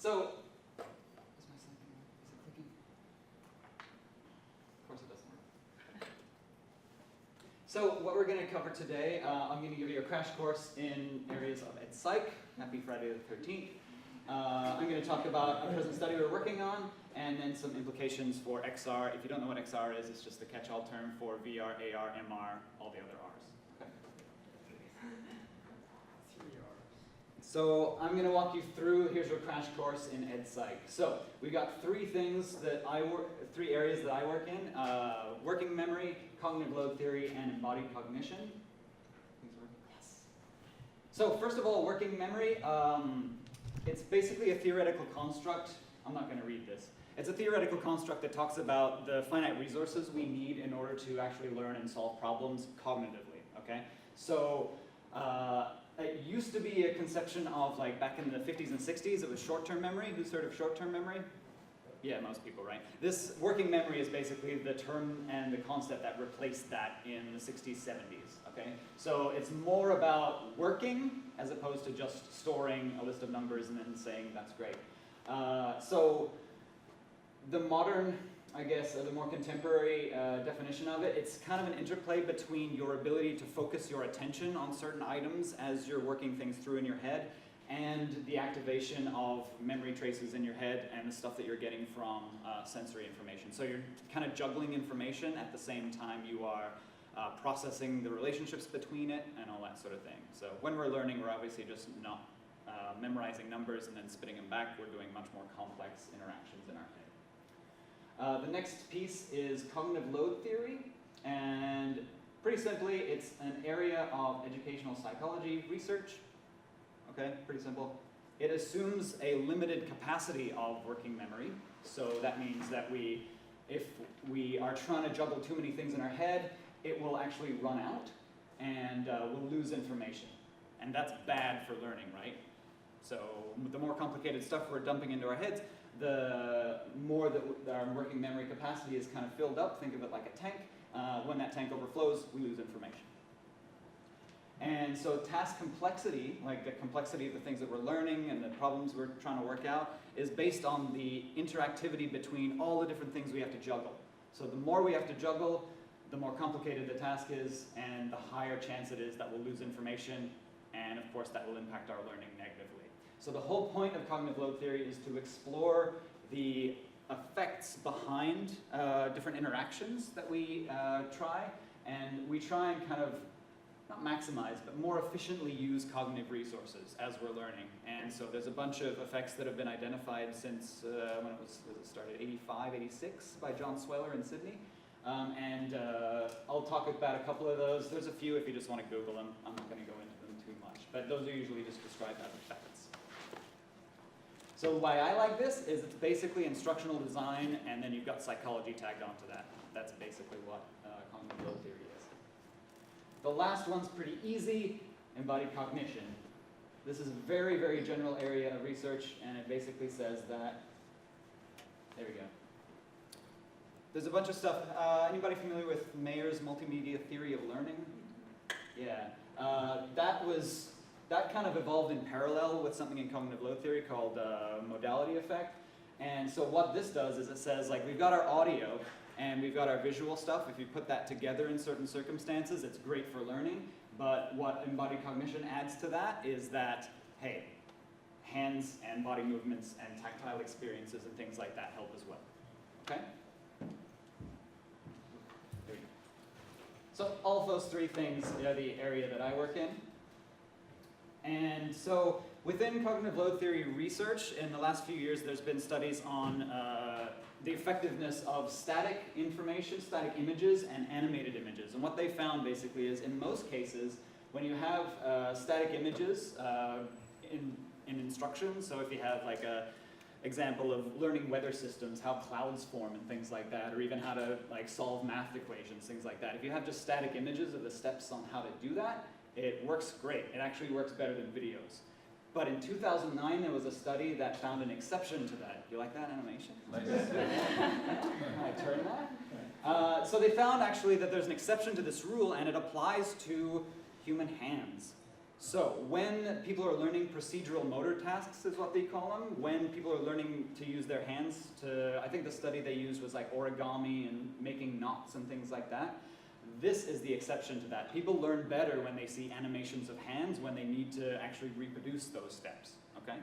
So, is my slide is it clicking? Of course it doesn't work. So what we're going to cover today, I'm going to give you a crash course in areas of Ed Psych. Happy Friday the 13th. I'm going to talk about a present study we're working on, and then some implications for XR. If you don't know what XR is, it's just the catch-all term for VR, AR, MR, all the other Rs. Okay. So I'm going to walk you through, here's your crash course in Ed Psych. So we've got three areas that I work in, working memory, cognitive load theory, and embodied cognition. Yes. So first of all, working memory, it's basically a theoretical construct. I'm not going to read this. It's a theoretical construct that talks about the finite resources we need in order to actually learn and solve problems cognitively, okay? So it used to be a conception of, like, back in the 50s and 60s, it was short-term memory. Who's heard of short-term memory? Yeah, most people, right? This working memory is basically the term and the concept that replaced that in the 60s, 70s, okay? So it's more about working as opposed to just storing a list of numbers and then saying that's great. So the modern, I guess, the more contemporary definition of it, it's kind of an interplay between your ability to focus your attention on certain items as you're working things through in your head, and the activation of memory traces in your head and the stuff that you're getting from sensory information. So you're kind of juggling information at the same time you are processing the relationships between it and all that sort of thing. So when we're learning, we're obviously just not memorizing numbers and then spitting them back. We're doing much more complex interactions in our head. The next piece is cognitive load theory, and pretty simply, it's an area of educational psychology research. Okay, pretty simple. It assumes a limited capacity of working memory. So that means that if we are trying to juggle too many things in our head, it will actually run out and we'll lose information. And that's bad for learning, right? So the more complicated stuff we're dumping into our heads, the more that our working memory capacity is kind of filled up. Think of it like a tank. When that tank overflows, we lose information. And so task complexity, like the complexity of the things that we're learning and the problems we're trying to work out, is based on the interactivity between all the different things we have to juggle. So the more we have to juggle, the more complicated the task is, and the higher chance it is that we'll lose information, and of course that will impact our learning negatively. So the whole point of cognitive load theory is to explore the effects behind different interactions that we try, and we try and kind of not maximize, but more efficiently use cognitive resources as we're learning. And so there's a bunch of effects that have been identified since when it started, 85, 86, by John Sweller in Sydney. I'll talk about a couple of those. There's a few if you just want to Google them. I'm not going to go into them too much, but those are usually just described as effects. So why I like this is it's basically instructional design, and then you've got psychology tagged onto that. That's basically what cognitive load theory is. The last one's pretty easy, embodied cognition. This is a very, very general area of research, and it basically says that, there we go. There's a bunch of stuff. Anybody familiar with Mayer's multimedia theory of learning? Yeah. That kind of evolved in parallel with something in cognitive load theory called Modality Effect. And so what this does is it says, like, we've got our audio and we've got our visual stuff. If you put that together in certain circumstances, it's great for learning. But what embodied cognition adds to that is that, hey, hands and body movements and tactile experiences and things like that help as well. Okay? There we go. So all of those three things are the area that I work in. And so within cognitive load theory research, in the last few years, there's been studies on the effectiveness of static information, static images, and animated images. And what they found basically is, in most cases, when you have static images in instruction, so if you have like a example of learning weather systems, how clouds form and things like that, or even how to like solve math equations, things like that. If you have just static images of the steps on how to do that, it works great. It actually works better than videos. But in 2009, there was a study that found an exception to that. You like that animation? Can I turn that? So they found actually that there's an exception to this rule, and it applies to human hands. So when people are learning procedural motor tasks is what they call them, when people are learning to use their hands to, I think the study they used was like origami and making knots and things like that. This is the exception to that. People learn better when they see animations of hands when they need to actually reproduce those steps, okay?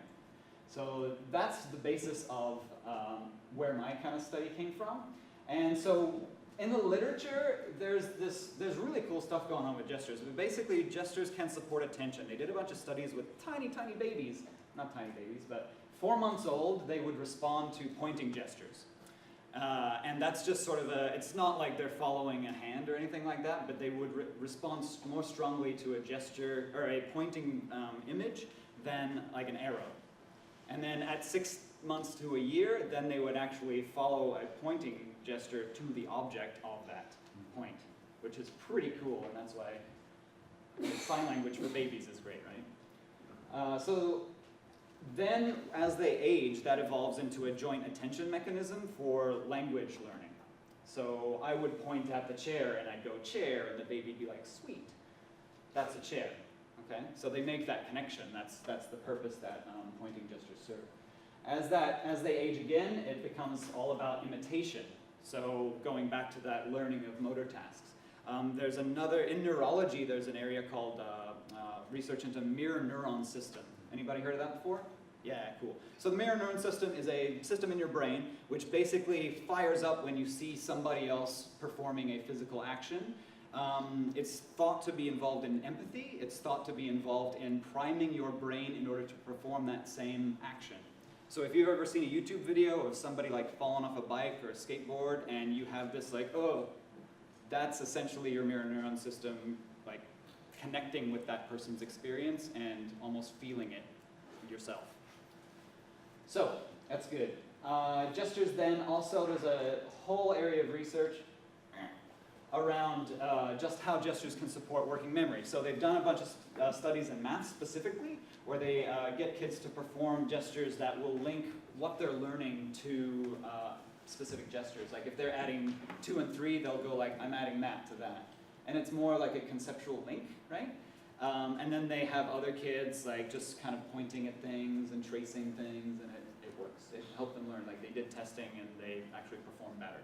So that's the basis of where my kind of study came from. And so in the literature, there's really cool stuff going on with gestures. But basically, gestures can support attention. They did a bunch of studies with tiny, tiny babies. Not tiny babies, but 4 months old, they would respond to pointing gestures. And that's just sort of it's not like they're following a hand or anything like that, but they would respond more strongly to a gesture or a pointing image than like an arrow. And then at 6 months to a year, then they would actually follow a pointing gesture to the object of that point, which is pretty cool, and that's why sign language for babies is great, right? So then, as they age, that evolves into a joint attention mechanism for language learning. So I would point at the chair, and I'd go, chair, and the baby'd be like, sweet, that's a chair. Okay? So they make that connection. That's the purpose that pointing gestures serve. As they age again, it becomes all about imitation. So going back to that learning of motor tasks. There's another, in neurology, there's an area called research into mirror neuron system. Anybody heard of that before? Yeah, cool. So the mirror neuron system is a system in your brain which basically fires up when you see somebody else performing a physical action. It's thought to be involved in empathy. It's thought to be involved in priming your brain in order to perform that same action. So if you've ever seen a YouTube video of somebody like falling off a bike or a skateboard and you have this like, oh, that's essentially your mirror neuron system like connecting with that person's experience and almost feeling it yourself. So that's good. Gestures then also, there's a whole area of research around just how gestures can support working memory. So they've done a bunch of studies in math specifically, where they get kids to perform gestures that will link what they're learning to specific gestures. Like if they're adding 2 and 3, they'll go like, I'm adding that to that. And it's more like a conceptual link, right? And then they have other kids like just kind of pointing at things and tracing things, and it works. It helped them learn. Like they did testing and they actually performed better.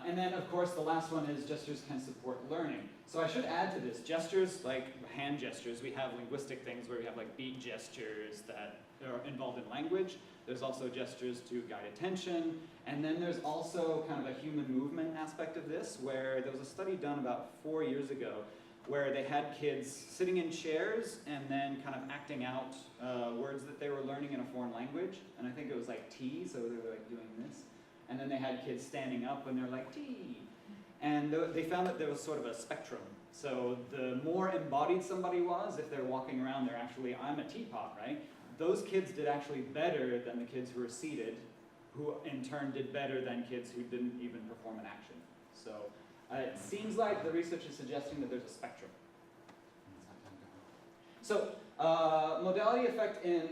And then, of course, the last one is gestures can support learning. So I should add to this, gestures, like hand gestures, we have linguistic things where we have like beat gestures that are involved in language. There's also gestures to guide attention. And then there's also kind of a human movement aspect of this, where there was a study done about 4 years ago where they had kids sitting in chairs and then kind of acting out words that they were learning in a foreign language. And I think it was like T, so they were like doing this. And then they had kids standing up and they're like, T. And they found that there was sort of a spectrum. So the more embodied somebody was, if they're walking around, they're actually, I'm a teapot, right? Those kids did actually better than the kids who were seated, who in turn did better than kids who didn't even perform an action. So it seems like the research is suggesting that there's a spectrum. So modality effect in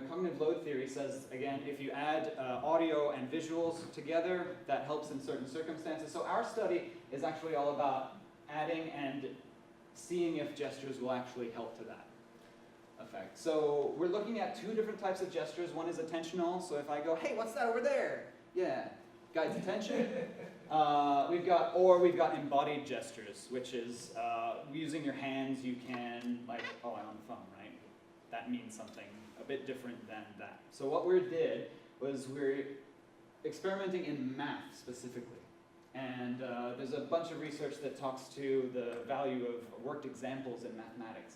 cognitive load theory says, again, if you add audio and visuals together, that helps in certain circumstances. So our study is actually all about adding and seeing if gestures will actually help to that effect. So we're looking at 2 different types of gestures. One is attentional, so if I go, hey, what's that over there? Yeah, guides attention. We've got embodied gestures, which is using your hands, you can, like, oh, I'm on the phone, right? That means something a bit different than that. So what we did was we're experimenting in math specifically. And there's a bunch of research that talks to the value of worked examples in mathematics.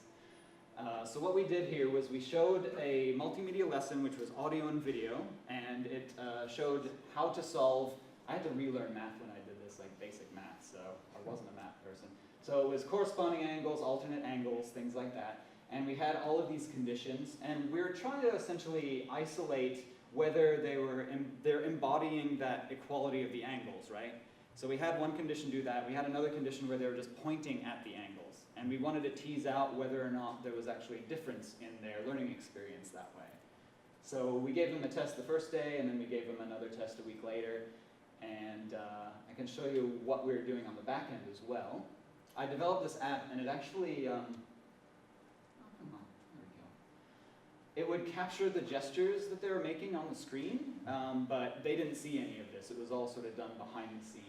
So what we did here was we showed a multimedia lesson, which was audio and video, and it showed how to solve. I had to relearn math when I did this, like basic math, so I wasn't a math person. So it was corresponding angles, alternate angles, things like that. And we had all of these conditions, and we were trying to essentially isolate whether they're embodying that equality of the angles, right? So we had one condition do that. We had another condition where they were just pointing at the angles. And we wanted to tease out whether or not there was actually a difference in their learning experience that way. So we gave them a test the first day, and then we gave them another test a week later. And I can show you what we're doing on the back end as well. I developed this app, and it actually it would capture the gestures that they were making on the screen, but they didn't see any of this. It was all sort of done behind the scenes.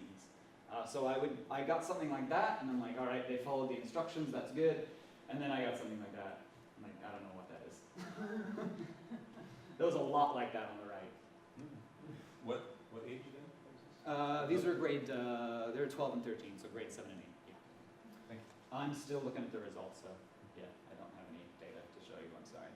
So I got something like that, and I'm like, all right, they followed the instructions, that's good. And then I got something like that. I'm like, I don't know what that is. There was a lot like that on the right. What age again? These are they're 12 and 13, so grade 7 and 8. Yeah. Thank you. I'm still looking at the results, so yeah, I don't have any data to show you, I'm sorry.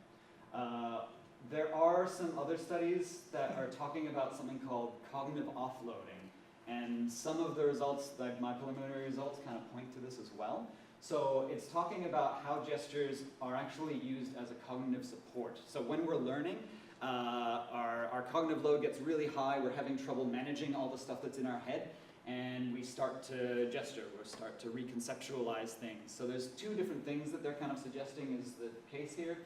There are some other studies that are talking about something called cognitive offloading. And some of the results, like my preliminary results, kind of point to this as well. So it's talking about how gestures are actually used as a cognitive support. So when we're learning, our cognitive load gets really high, we're having trouble managing all the stuff that's in our head, and we start to gesture, we start to reconceptualize things. So there's two different things that they're kind of suggesting is the case here.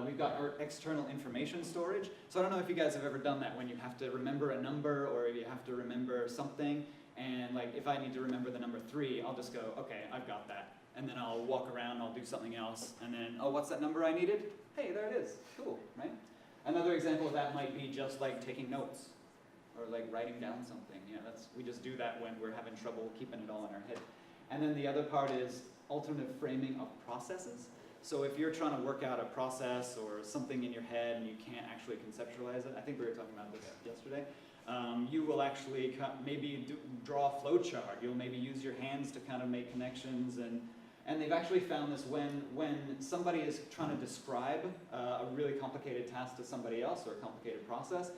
We've got our external information storage. So I don't know if you guys have ever done that when you have to remember a number or you have to remember something. And like if I need to remember the number 3, I'll just go, okay, I've got that. And then I'll walk around, I'll do something else. And then, oh, what's that number I needed? Hey, there it is. Cool, right? Another example of that might be just like taking notes or like writing down something. You know, we just do that when we're having trouble keeping it all in our head. And then the other part is alternative framing of processes. So if you're trying to work out a process or something in your head and you can't actually conceptualize it, I think we were talking about this yesterday, you will actually maybe draw a flow chart. You'll maybe use your hands to kind of make connections. And they've actually found this when somebody is trying to describe a really complicated task to somebody else or a complicated process,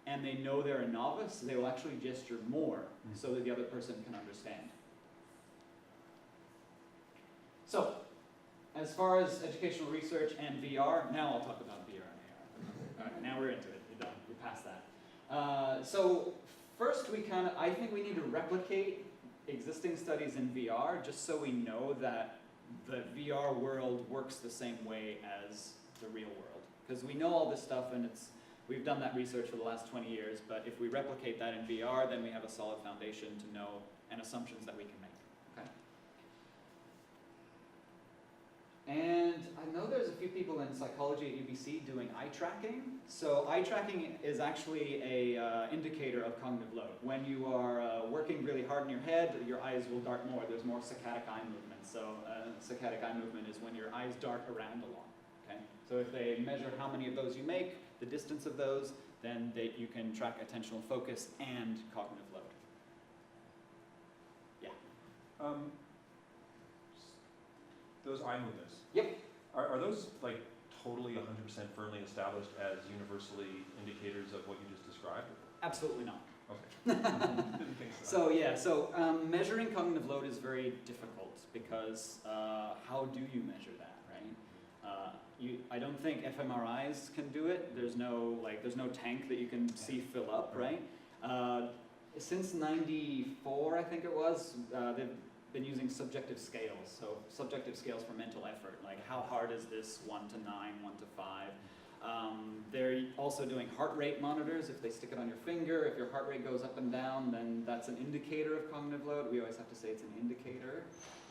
and they know they're a novice, they will actually gesture more so that the other person can understand. So, as far as educational research and VR, now I'll talk about VR and AR. All right, now we're into it. You're done. We're past that. So first, I think we need to replicate existing studies in VR just so we know that the VR world works the same way as the real world. Because we know all this stuff and we've done that research for the last 20 years, but if we replicate that in VR, then we have a solid foundation to know and assumptions that we can make. And I know there's a few people in psychology at UBC doing eye tracking. So eye tracking is actually a indicator of cognitive load. When you are working really hard in your head, your eyes will dart more. There's more saccadic eye movement. So saccadic eye movement is when your eyes dart around a lot. Okay? So if they measure how many of those you make, the distance of those, then you can track attentional focus and cognitive load. Yeah. Those eye movements. Yep. Are those like totally 100% firmly established as universally indicators of what you just described? Absolutely not. Okay. Didn't think so. So measuring cognitive load is very difficult because how do you measure that, right? I don't think fMRIs can do it. There's no tank that you can see fill up, right? Since '94, I think it was, they've been using subjective scales. So subjective scales for mental effort, like how hard is this 1 to 9, 1 to 5. They're also doing heart rate monitors. If they stick it on your finger, if your heart rate goes up and down, then that's an indicator of cognitive load. We always have to say it's an indicator,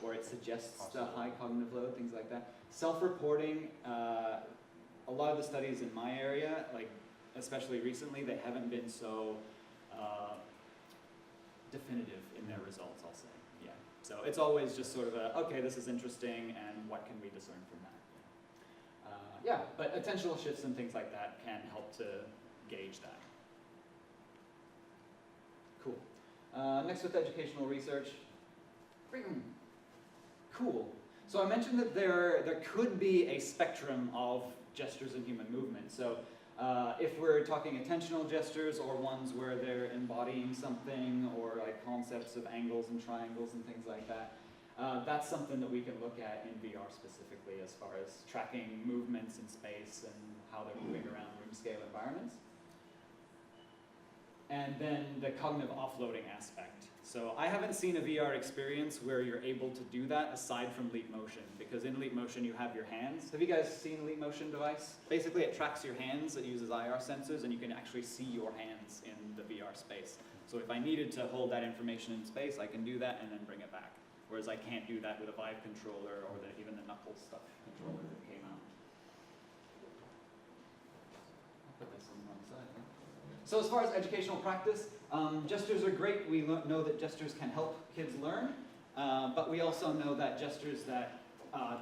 or it suggests the high cognitive load, things like that. Self-reporting, a lot of the studies in my area, like especially recently, they haven't been so definitive in their results, I'll say. Yeah. So it's always just sort of okay, this is interesting, and what can we discern from that? Yeah, but attentional shifts and things like that can help to gauge that. Cool. Next with educational research. Cool. So I mentioned that there could be a spectrum of gestures in human movement. So if we're talking attentional gestures or ones where they're embodying something or like concepts of angles and triangles and things like that, that's something that we can look at in VR specifically as far as tracking movements in space and how they're moving around room scale environments. And then the cognitive offloading aspect. So I haven't seen a VR experience where you're able to do that aside from Leap Motion, because in Leap Motion you have your hands. Have you guys seen a Leap Motion device? Basically it tracks your hands, it uses IR sensors, and you can actually see your hands in the VR space. So if I needed to hold that information in space, I can do that and then bring it back. Whereas I can't do that with a Vive controller or even the knuckle stuff controller that came So as far as educational practice, gestures are great. We know that gestures can help kids learn, but we also know that gestures that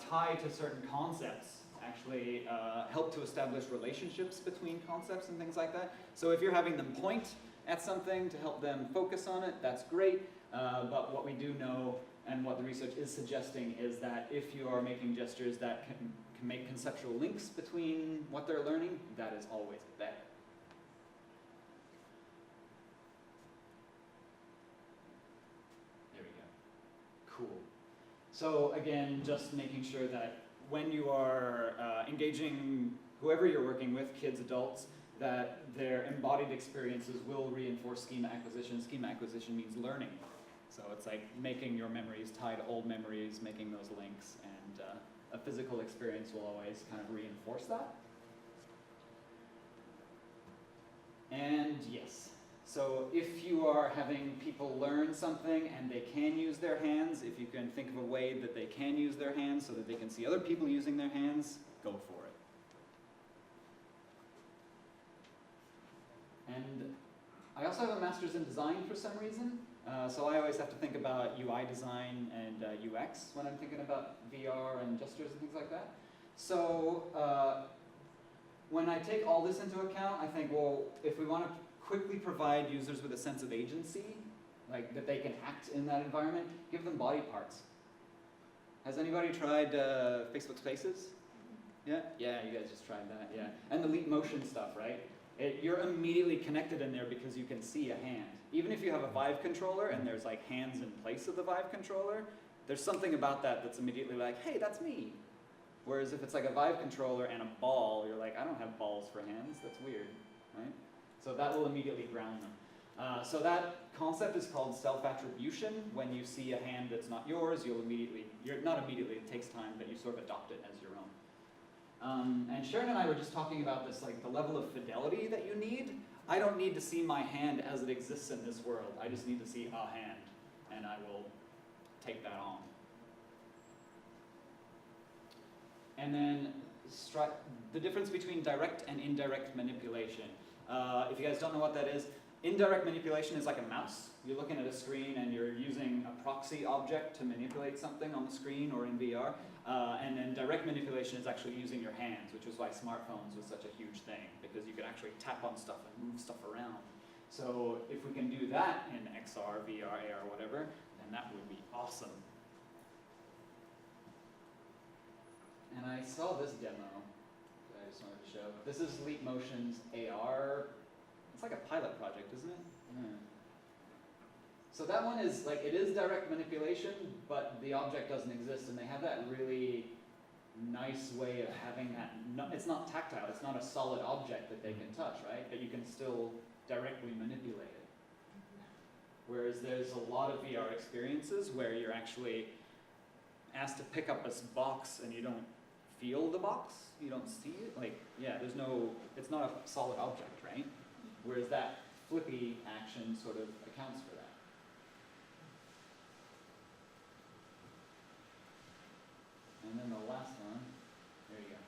tie to certain concepts actually help to establish relationships between concepts and things like that. So if you're having them point at something to help them focus on it, that's great. But what we do know and what the research is suggesting is that if you are making gestures that can make conceptual links between what they're learning, that is always better. There we go. Cool. So again, just making sure that when you are engaging whoever you're working with, kids, adults, that their embodied experiences will reinforce schema acquisition. Schema acquisition means learning. So it's like making your memories tie to old memories, making those links, and a physical experience will always kind of reinforce that. And yes, so if you are having people learn something and they can use their hands, if you can think of a way that they can use their hands so that they can see other people using their hands, go for it. And I also have a master's in design for some reason. So I always have to think about UI design and UX when I'm thinking about VR and gestures and things like that. So when I take all this into account, I think, well, if we want to quickly provide users with a sense of agency, like that they can act in that environment, give them body parts. Has anybody tried Facebook Spaces? Yeah? Yeah, you guys just tried that, yeah. And the Leap Motion stuff, right? You're immediately connected in there because you can see a hand. Even if you have a Vive controller and there's like hands in place of the Vive controller, there's something about that that's immediately like, hey, that's me. Whereas if it's like a Vive controller and a ball, you're like, I don't have balls for hands, that's weird, right? So that will immediately ground them. So that concept is called self-attribution. When you see a hand that's not yours, not immediately, it takes time, but you sort of adopt it as your own. And Sharon and I were just talking about this, like the level of fidelity that you need. I don't need to see my hand as it exists in this world. I just need to see a hand, and I will take that on. And then the difference between direct and indirect manipulation. If you guys don't know what that is, indirect manipulation is like a mouse. You're looking at a screen and you're using a proxy object to manipulate something on the screen or in VR. And then direct manipulation is actually using your hands, which is why smartphones was such a huge thing, because you could actually tap on stuff and move stuff around. So if we can do that in XR, VR, AR, whatever, then that would be awesome. And I saw this demo that I just wanted to show. This is Leap Motion's AR. It's like a pilot project, isn't it? Yeah. So that one is like, it is direct manipulation, but the object doesn't exist, and they have that really nice way of having that, it's not tactile, it's not a solid object that they can touch, right? But you can still directly manipulate it. Whereas there's a lot of VR experiences where you're actually asked to pick up this box and you don't feel the box, you don't see it, like, yeah, it's not a solid object, right? Whereas that flippy action sort of accounts for that. And then the last one, there you go.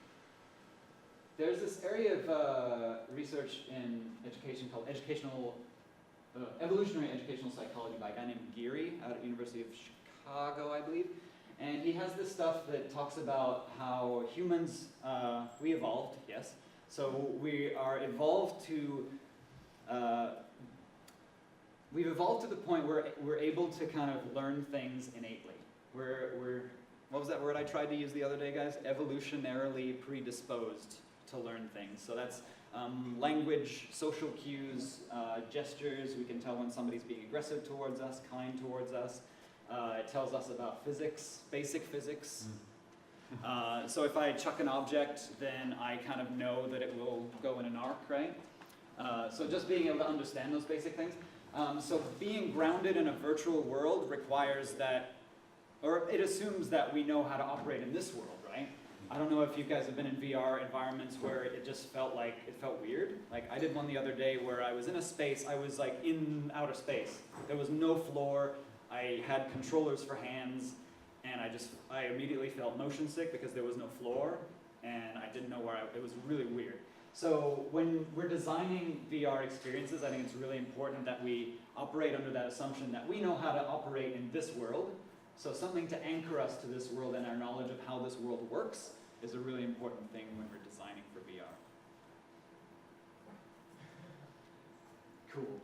There's this area of research in education called evolutionary educational psychology by a guy named Geary out at University of Chicago, I believe. And he has this stuff that talks about how humans, we evolved, yes. So we are evolved to, we've evolved to the point where we're able to kind of learn things innately. What was that word I tried to use the other day, guys? Evolutionarily predisposed to learn things. So that's language, social cues, gestures. We can tell when somebody's being aggressive towards us, kind towards us. It tells us about physics, basic physics. So if I chuck an object, then I kind of know that it will go in an arc, right? So just being able to understand those basic things. So being grounded in a virtual world requires that, or it assumes that we know how to operate in this world, right? I don't know if you guys have been in VR environments where it just felt weird. Like I did one the other day where I was in a space, I was like in outer space. There was no floor, I had controllers for hands, and I immediately felt motion sick because there was no floor, and I didn't know it was really weird. So when we're designing VR experiences, I think it's really important that we operate under that assumption that we know how to operate in this world. So something to anchor us to this world and our knowledge of how this world works is a really important thing when we're designing for VR. Cool.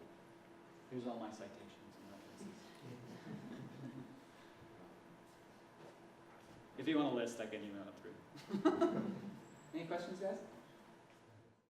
Here's all my citations and references. If you want a list, I can email it through. Any questions, guys?